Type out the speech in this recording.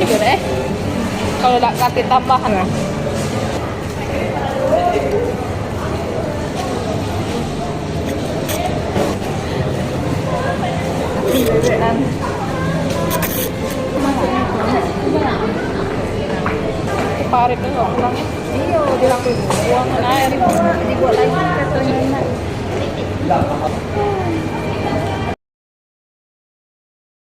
yun eh. Kalau tak kasih tambahan lah. Bebekan. Parit na lang lang eh. Iyo, di lang ko. Buang na air. Di ko lagi katanya.